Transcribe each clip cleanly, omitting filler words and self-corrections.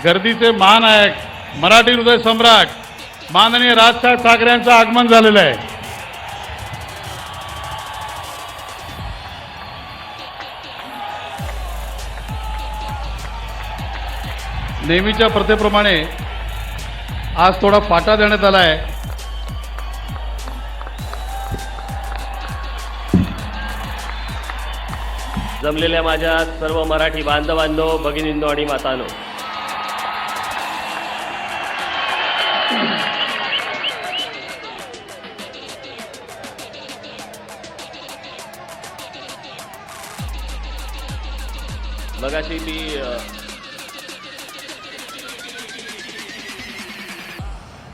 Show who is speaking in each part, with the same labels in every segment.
Speaker 1: गर्दीचे महानायक मराठी हृदय सम्राट माननीय राजसाहेब ठाकरे यांचं आगमन झालेलं आहे। नेहमीच्या प्रथेप्रमाणे आज थोडा फाटा देण्यात आला आहे।
Speaker 2: जमलेल्या माझ्या सर्व मराठी बांधवांनो, भगिनींनो आणि मातांनो, मगाशी मी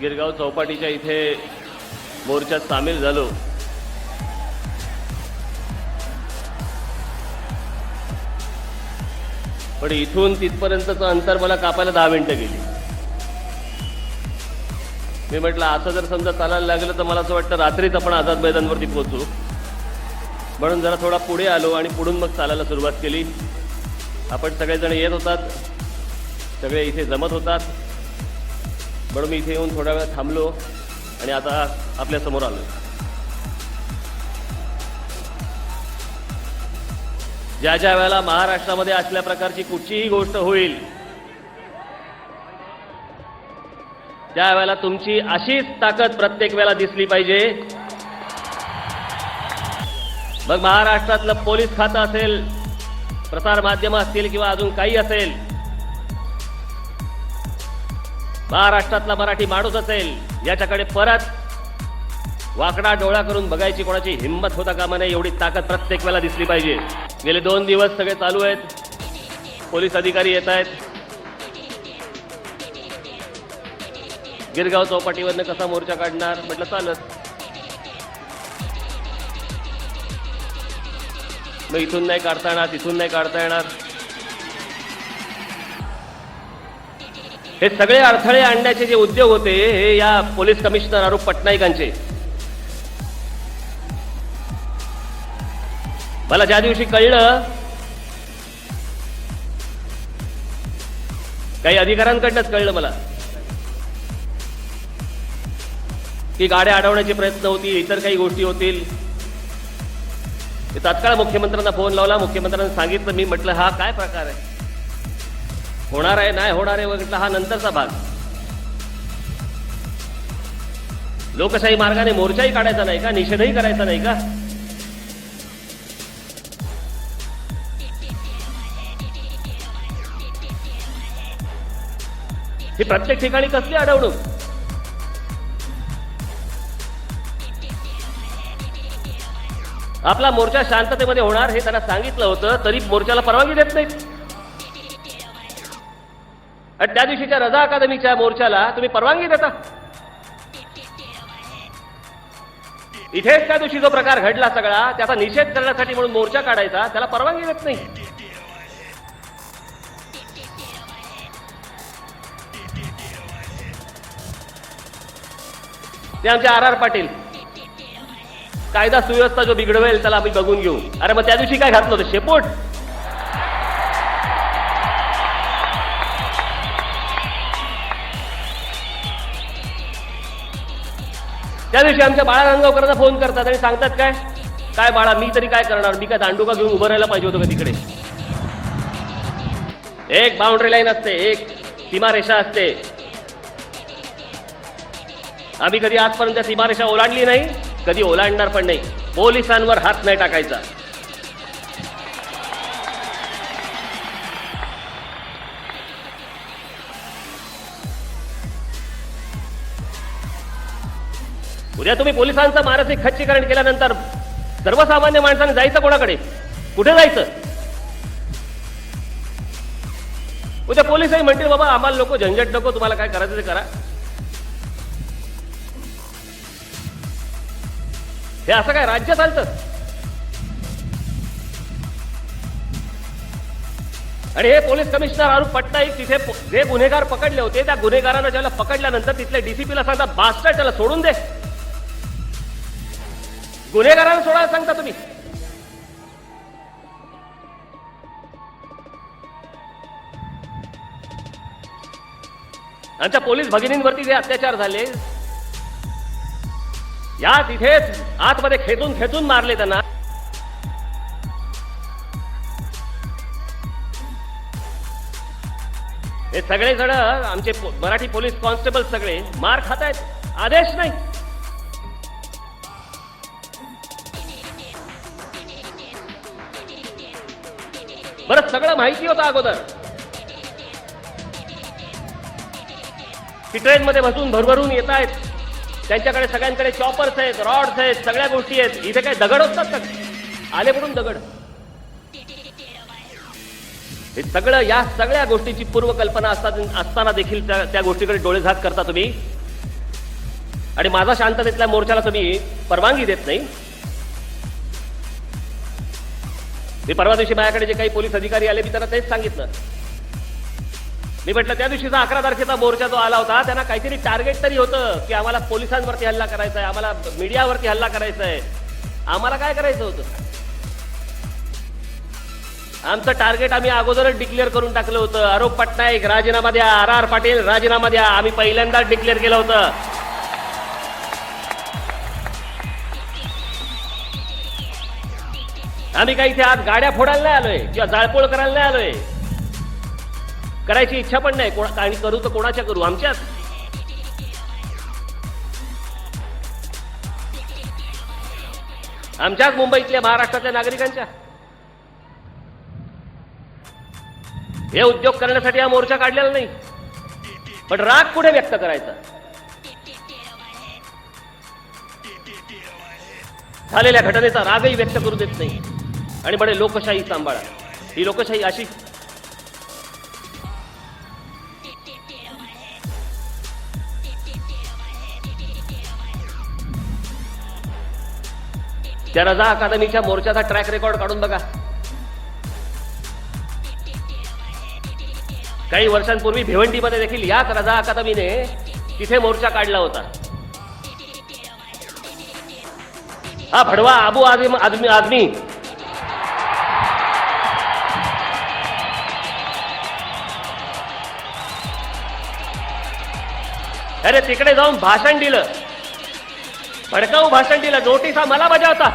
Speaker 2: गिरगाव चौपाटीच्या इथे मोर्चात सामील झालो। पण इथून तिथपर्यंतचं अंतर मला कापायला 10 मिनिटं गेली। मी म्हटलं असं जर समजा चालायला लागलं तर मला असं वाटतं रात्रीच आपण आझाद मैदानवरती पोहोचू, म्हणून जरा थोडा पुढे आलो आणि पुढून मग चालायला सुरुवात केली। आपण सगळेजण येत होतात, सगळे इथे जमत होतात, म्हणून मी इथे येऊन थोडा वेळ थांबलो आणि आता आपल्या समोर आलो। ज्या ज्या वेळेला महाराष्ट्रामध्ये असल्या प्रकारची कुठचीही गोष्ट होईल, त्यावेळेला तुमची अशीच ताकद प्रत्येक वेळेला दिसली पाहिजे। मग महाराष्ट्रातलं पोलीस खातं असेल, प्रसार माध्यम असतील किंवा अजून काही असेल, महाराष्ट्रातला मराठी माणूस असेल, याच्याकडे परत वाकडा डोळा करून बघायची कोणाची हिंमत होता कामा नये, एवढी ताकद प्रत्येक वेळेला दिसली पाहिजे। गेले 2 दिवस सगळे चालू आहेत, पोलीस अधिकारी येत आहेत। गिरगाव चौपाटीवरनं कसा मोर्चा काढणार म्हटलं चालत, मग इथून नाही काढता येणार, तिथून नाही काढता येणार, हे सगळे अडथळे आणण्याचे जे उद्योग होते हे या पोलीस कमिशनर अरूप पटनाईकांचे। मला ज्या दिवशी कळलं, काही अधिकाऱ्यांकडनंच कळलं मला, की गाड्या अडवण्याचे प्रयत्न होतील, इतर काही गोष्टी होतील, तात्काळ मुख्यमंत्र्यांना फोन लावला। मुख्यमंत्र्यांना सांगितलं, मी म्हटलं हा काय प्रकार आहे, होणार आहे नाही होणार आहे म्हटलं हा नंतरचा भाग, लोकशाही मार्गाने मोर्चाही काढायचा नाही का, निषेधही करायचा नाही का? ही प्रत्येक ठिकाणी कसली अडवणूक? आपला मोर्चा शांततेमध्ये होणार हे त्यांना सांगितलं होतं, तरी मोर्चाला परवानगी देत नाहीत। आणि त्या दिवशीच्या रजा अकादमीच्या मोर्चाला तुम्ही परवानगी देता? इथेच त्या दिवशी जो प्रकार घडला सगळा, त्याचा निषेध करण्यासाठी म्हणून मोर्चा काढायचा, त्याला परवानगी देत नाही। ते आमचे RR पाटील, कायदा सुव्यवस्था जो बिघडवेल त्याला आम्ही बघून घेऊ। अरे मग त्या दिवशी काय घातलं होतं, शेपूट? त्या दिवशी आमच्या बाळा रंगावकरांना फोन करतात आणि सांगतात, काय काय बाळा, मी तरी काय करणार, मी काय दांडुका घेऊन उभं राहायला पाहिजे होतं का तिकडे? एक बाउंड्री लाईन असते, एक सीमारेषा असते, आम्ही कधी आजपर्यंत सीमारेषा ओलांडली नाही, कधी ओलांडणार पण नाही। पोलिसांवर हात नाही टाकायचा। उद्या तुम्ही पोलिसांचं मानसिक खच्चीकरण केल्यानंतर सर्वसामान्य माणसाने जायचं कोणाकडे, कुठे जायचं? उद्या पोलिसही म्हणतील, बाबा आम्हाला नको झंझट, नको, तुम्हाला काय करायचं ते करा। हे असं काय राज्य चालतं? आणि हे पोलीस कमिशनर अरूप पटनाईक तिथे जे गुन्हेगार पकडले होते, त्या गुन्हेगारांना ज्याला पकडल्यानंतर तिथले डीसीपीला सांगता, बास्टर त्याला सोडून दे। गुन्हेगारांना सोडायला सांगता तुम्ही? आमच्या पोलीस भगिनींवरती जे अत्याचार झाले, या तिथेच आतमध्ये खेचून खेचून मारले त्यांना. हे सगळे जण आमचे मराठी पोलीस कॉन्स्टेबल सगळे मार खात आहेत, आदेश नाही. बरं, सगळं माहिती होतं अगोदर की ट्रेनमध्ये बसून भरभरून येत आहेत, त्यांच्याकडे सगळ्यांकडे चॉपर्स आहेत, रॉड्स आहेत, सगळ्या गोष्टी आहेत. इथे काय दगड असतात का? आले पडून दगड. हे सगळं, या सगळ्या गोष्टीची पूर्वकल्पना असताना देखील त्या गोष्टीकडे डोळेझाक करता तुम्ही, आणि माझा शांततेतल्या मोर्चाला तुम्ही परवानगी देत नाही. मी परवा दिवशी माझ्याकडे जे काही पोलीस अधिकारी आले, मी त्यांना तेच सांगितलं. मी म्हटलं त्या दिवशीचा 11 तारखेचा मोर्चा जो आला होता, त्यांना काहीतरी टार्गेट तरी होतं की आम्हाला पोलिसांवरती हल्ला करायचा आहे, आम्हाला मीडियावरती हल्ला करायचा आहे. आम्हाला काय करायचं होतं? आमचं टार्गेट आम्ही अगोदरच डिक्लेअर करून टाकलं होतं. आरोप पटनाईक राजीनामा द्या, RR पाटील राजीनामा द्या, आम्ही पहिल्यांदाच डिक्लेअर केलं होतं. आम्ही काही इथे आज गाड्या फोडायला नाही आलोय किंवा जाळपोळ करायला नाही आलोय. करायची इच्छा पण नाही, आणि करू तर कोणाच्या करू? आमच्याच. आमच्याच मुंबईतल्या, महाराष्ट्रातल्या नागरिकांच्या. हे उद्योग करण्यासाठी हा मोर्चा काढलेला नाही, पण राग कुठे व्यक्त करायचा? झालेल्या घटनेचा रागही व्यक्त करू देत नाही आणि म्हणे लोकशाही सांभाळा. ही लोकशाही अशी? त्या रजा अकादमीच्या मोर्चाचा ट्रॅक रेकॉर्ड काढून बघा. काही वर्षांपूर्वी भिवंडीमध्ये देखील याच रजा अकादमीने तिथे मोर्चा काढला होता. हा भडवा अबू आझमी अरे तिकडे जाऊन भाषण दिलं, भडकाऊ भाषण दिलं. नोटिसा मला बजावता,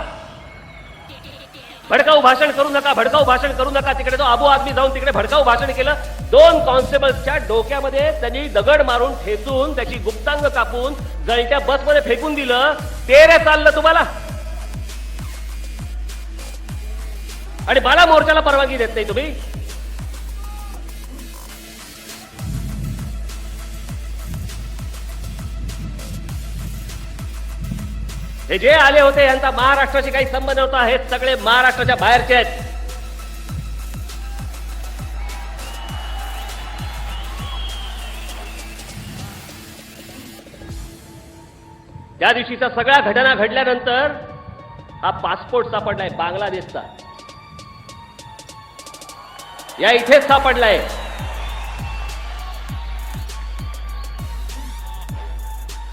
Speaker 2: भडकाऊ भाषण करू नका, भडकाऊ भाषण करू नका. तिकडे तो अबू आझमी जाऊन तिकडे भडकाऊ भाषण केलं. 2 कॉन्स्टेबल्सच्या डोक्यामध्ये त्यांनी दगड मारून ठेचून त्याची गुप्तांग कापून जळत्या बसमध्ये फेकून दिलं. ते रे चाललं तुम्हाला, आणि मला मोर्चाला परवानगी देत नाही तुम्ही. हे जे आले होते यांचा महाराष्ट्राशी काही संबंध नव्हता. हे सगळे महाराष्ट्राच्या बाहेरचे आहेत. त्या दिवशीच्या सगळ्या घटना घडल्यानंतर हा पासपोर्ट सापडलाय बांगलादेशचा, या इथेच सापडलाय.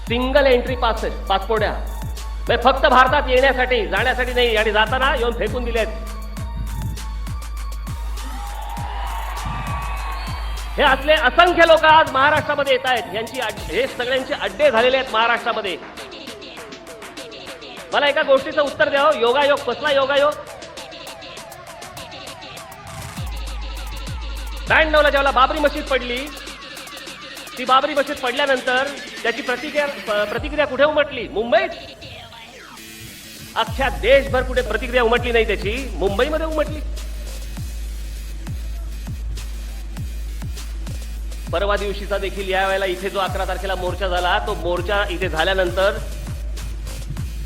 Speaker 2: सिंगल एंट्री पासपोर्ट आहे, फक्त भारतात येण्यासाठी, जाण्यासाठी नाही. आणि जाताना येऊन फेकून दिलेत. हे असले असंख्य लोक आज महाराष्ट्रामध्ये येत आहेत. यांची हे सगळ्यांचे अड्डे झालेले आहेत महाराष्ट्रामध्ये. मला एका गोष्टीचं उत्तर द्या. योगायोग कसला योगायोग? 92ला ज्यावेळेला बाबरी मशीद पडली, ती बाबरी मशीद पडल्यानंतर त्याची प्रतिक्रिया कुठे उमटली? मुंबईत. अख्ख्या देशभर कुठे प्रतिक्रिया उमटली नाही त्याची, मुंबईमध्ये उमटली. परवा दिवशीचा देखील या वेळेला इथे जो 11 तारखेला मोर्चा झाला, तो मोर्चा इथे झाल्यानंतर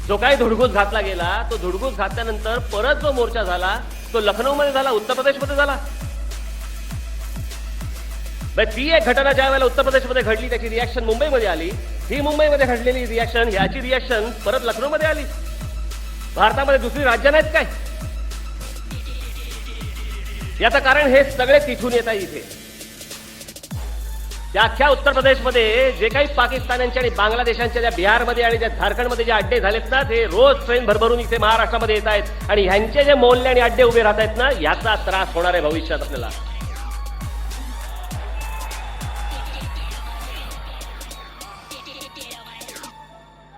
Speaker 2: जो काही धुडगूस घातला गेला, तो धुडगूस घातल्यानंतर परत जो मोर्चा झाला तो लखनौमध्ये झाला, उत्तर प्रदेशमध्ये झाला. ती एक घटना ज्या वेळेला उत्तर प्रदेशमध्ये घडली त्याची रिॲक्शन मुंबईमध्ये आली. ही मुंबईमध्ये घडलेली रिॲक्शन, ह्याची रिॲक्शन परत लखनौमध्ये आली. भारतामध्ये दुसरी राज्य नाहीत काय? याचं कारण हे सगळे तिथून येत आहे. इथे त्या अख्ख्या उत्तर प्रदेशमध्ये जे काही पाकिस्तान्यांच्या आणि बांगलादेशांच्या, ज्या बिहारमध्ये आणि ज्या झारखंडमध्ये जे अड्डे झालेत ना, ते रोज ट्रेन भरभरून इथे महाराष्ट्रामध्ये येत आहेत. आणि ह्यांचे जे मोहल्ले आणि अड्डे उभे राहत आहेत ना, याचा त्रास होणार आहे भविष्यात आपल्याला.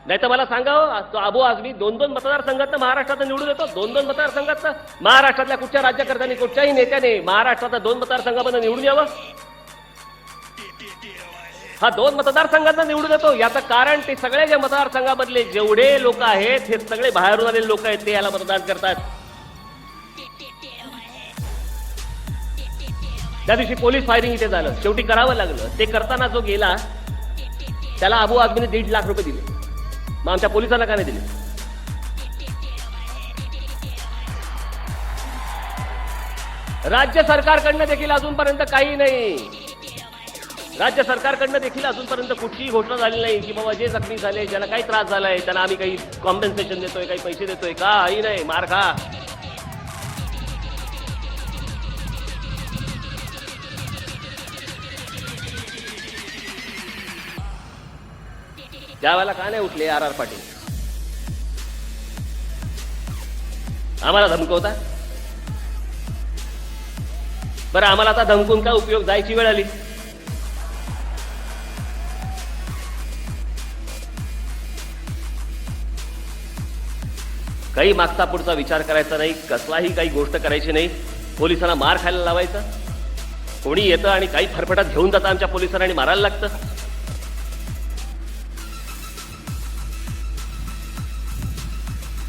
Speaker 2: नाही तर मला सांगा हो, तो अबू आझमी 2-2 मतदारसंघातनं महाराष्ट्रात निवडून येतो. 2-2 मतदारसंघातनं महाराष्ट्रातल्या कुठच्या राज्यकर्त्यांनी कुठच्याही नेत्याने महाराष्ट्रातल्या 2 मतदारसंघामधून निवडून यावं. हा 2 मतदारसंघातनं निवडून येतो. याचं कारण ते सगळे जे मतदारसंघामधले जेवढे लोक आहेत हे सगळे बाहेरून आलेले लोक आहेत, ते याला मतदान करतात. त्या दिवशी पोलीस फायरिंग इथे झालं, शेवटी करावं लागलं. ते करताना जो गेला त्याला अबू आझमीने 1.5 लाख रुपये दिले. मग आमच्या पोलिसांना का नाही दिले? राज्य सरकारकडनं देखील अजूनपर्यंत काही नाही. राज्य सरकारकडनं देखील अजूनपर्यंत कुठलीही घोषणा झाली नाही की बाबा जे जखमी झाले, ज्याला काही त्रास झालाय त्यांना आम्ही काही कॉम्पेन्सेशन देतोय, काही पैसे देतोय. काही नाही. मार खा. त्यावेळेला का नाही उठले आर पाटील? आम्हाला धमकवता. बरं, आम्हाला आता धमकून काय उपयोग? जायची वेळ आली. काही मागचा पुढचा विचार करायचा नाही, कसलाही काही गोष्ट करायची नाही. पोलिसांना मार खायला लावायचा. कोणी येतं आणि काही फरफटात घेऊन जातं आमच्या पोलिसांना आणि मारायला लागतं.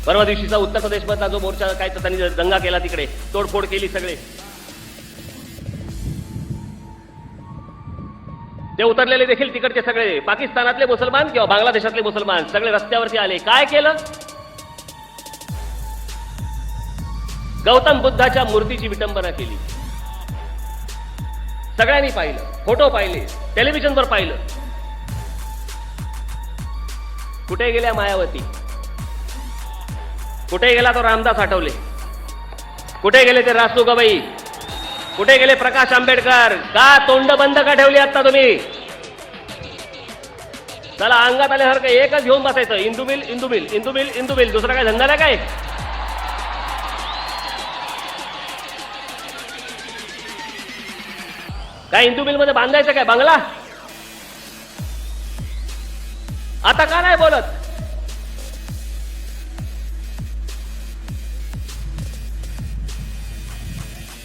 Speaker 2: परवा दिवशीचा उत्तर प्रदेशमधला जो मोर्चा काय तर त्यांनी दंगा केला, तिकडे तोडफोड केली सगळे. ते उतरलेले देखील तिकडचे सगळे पाकिस्तानातले मुसलमान किंवा बांगलादेशातले मुसलमान सगळे रस्त्यावरती आले. काय केलं? गौतम बुद्धाच्या मूर्तीची विटंबना केली. सगळ्यांनी पाहिलं, फोटो पाहिले, टेलिव्हिजनवर पाहिलं. कुठे गेल्या मायावती? कुठे गेला तो रामदास आठवले? कुठे गेले ते रासू गवई? कुठे गेले प्रकाश आंबेडकर? का तोंड बंद का ठेवली आता तुम्ही? चला, अंगात आल्यासारखं एकच घेऊन बसायचं, Indu mill, Indu mill, Indu mill, Indu mill. दुसरा काय धंदा नाही काय? काय इंदू मिल मध्ये बांधायचं काय बंगला? आता का नाही बोलत?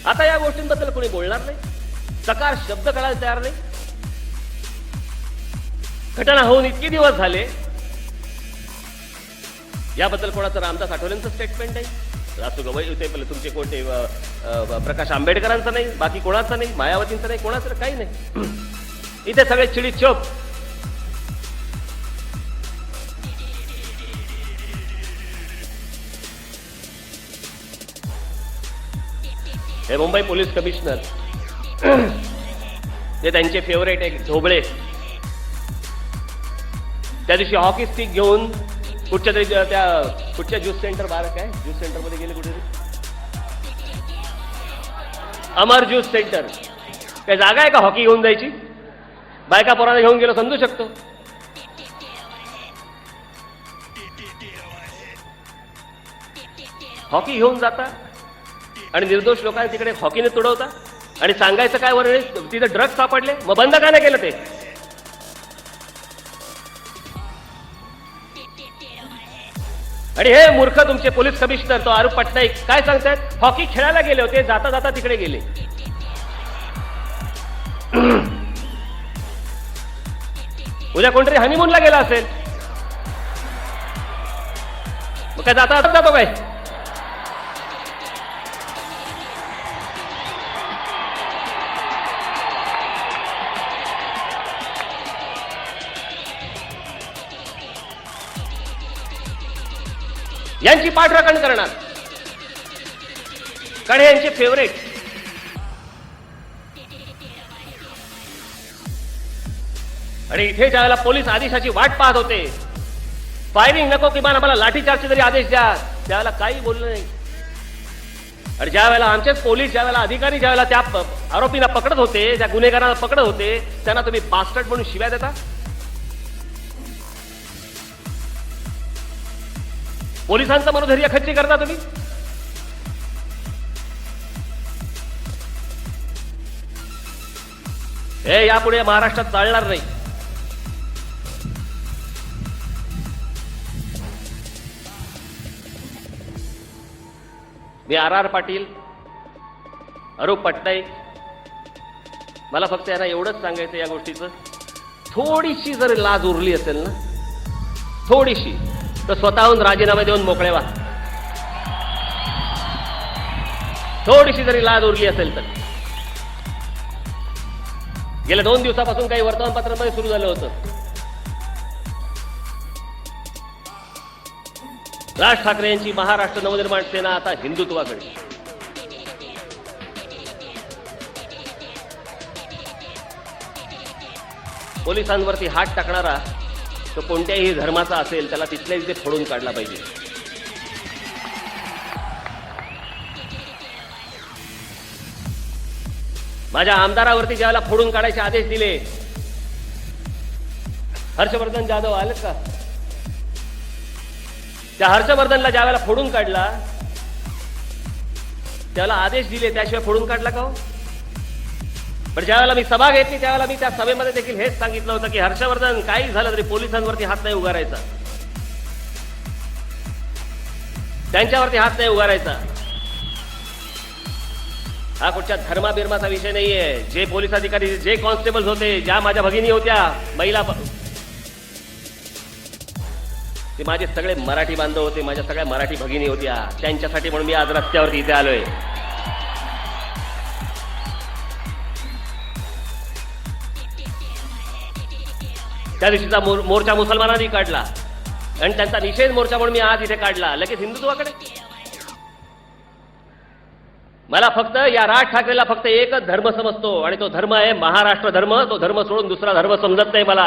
Speaker 2: आता या गोष्टींबद्दल कोणी बोलणार नाही. सकार शब्द करायला तयार नाही. घटना होऊन इतके दिवस झाले, याबद्दल कोणाचं रामदास आठवलेंचं स्टेटमेंट नाही, रासू गवई होते तुमचे कोणते प्रकाश आंबेडकरांचं नाही, बाकी कोणाचं नाही, मायावतींचं नाही, कोणाचं काही नाही. इथे सगळे चिडी चोप. हे मुंबई पोलीस कमिशनर, ते त्यांचे फेवरेट एक ढोबळे, त्या दिवशी हॉकी स्टिक घेऊन कुठच्या तरी त्या कुठच्या ज्यूस सेंटर बार काय ज्यूस सेंटर मध्ये गेले, कुठेतरी अमर ज्यूस सेंटर. काय जागा आहे का हॉकी घेऊन जायची? बायका पोरांना घेऊन गेलो समजू शकतो. हॉकी घेऊन जाता आणि निर्दोष लोकांना तिकडे हॉकीने तुडवता आणि सांगायचं काय वर तिथे ड्रग्ज सापडले, मग बंद का नाही केलं ते? आणि हे मूर्ख तुमचे पोलीस कमिशनर तो आरूप पटनाईक काय सांगतात? हॉकी खेळायला गेले होते, जाता जाता तिकडे गेले. उद्या कोणतरी हनीमूनला गेला असेल, मग काय जाता जातो काय? यांची पाठराखण करणार, कारण यांचे फेवरेट. आणि इथे ज्यावेळेला पोलीस आदेशाची वाट पाहत होते, फायरिंग नको किमान आम्हाला लाठीचार्जचे तरी आदेश द्या, त्यावेळेला काही बोललं नाही. आणि ज्या वेळेला आमचेच पोलीस, ज्या वेळेला अधिकारी ज्यावेळेला त्या आरोपीला पकडत होते, त्या गुन्हेगारांना पकडत होते, त्यांना तुम्ही बास्टर्ड म्हणून शिव्या देता. पोलिसांचं मनोधैर्य खच्ची करता तुम्ही. हे यापुढे महाराष्ट्रात चालणार नाही. मी आर पाटील, अरूप पटनाईक, मला फक्त यांना एवढंच सांगायचं या गोष्टीचं, थोडीशी जर लाज उरली असेल ना, थोडीशी, तर स्वतःहून राजीनामा देऊन मोकळे व्हा. थोडीशी जरी लाज उरली असेल तर. गेल्या 2 दिवसापासून काही वर्तमानपत्रांमध्ये सुरू झालं होतं, राज ठाकरे यांची महाराष्ट्र नवनिर्माण सेना आता हिंदुत्वाकडे. पोलिसांवरती हात टाकणारा तो कोणत्याही धर्माचा असेल त्याला तिथल्या तिथे फोडून काढला पाहिजे. माझ्या आमदारावरती ज्यावेळेला फोडून काढायचे आदेश दिले, हर्षवर्धन जाधव आलेत का? त्या हर्षवर्धनला ज्यावेळेला फोडून काढला त्यावेळेला आदेश दिले, त्याशिवाय फोडून काढला का हो? पण ज्यावेळेला मी सभा घेतली त्यावेळेला मी त्या सभेमध्ये देखील हेच सांगितलं होतं की हर्षवर्धन काही झालं तरी पोलिसांवरती हात नाही उगारायचा, त्यांच्यावरती हात नाही उगारायचा. हा कुठच्या धर्माबिर्माचा विषय नाहीये. जे पोलीस अधिकारी, जे कॉन्स्टेबल्स होते, ज्या माझ्या भगिनी होत्या, महिला, ते माझे सगळे मराठी बांधव होते, माझ्या सगळ्या मराठी भगिनी होत्या. त्यांच्यासाठी म्हणून मी आज रस्त्यावरती इथे आलोय. त्या दिवशीचा मोर्चा मुसलमानांनी काढला आणि त्यांचा निषेध मोर्चा म्हणून मी आज इथे काढला, लगेच हिंदुत्वाकडे. मला फक्त या राज ठाकरेला फक्त एकच धर्म समजतो आणि तो धर्म आहे महाराष्ट्र धर्म. तो धर्म सोडून दुसरा धर्म समजत नाही मला.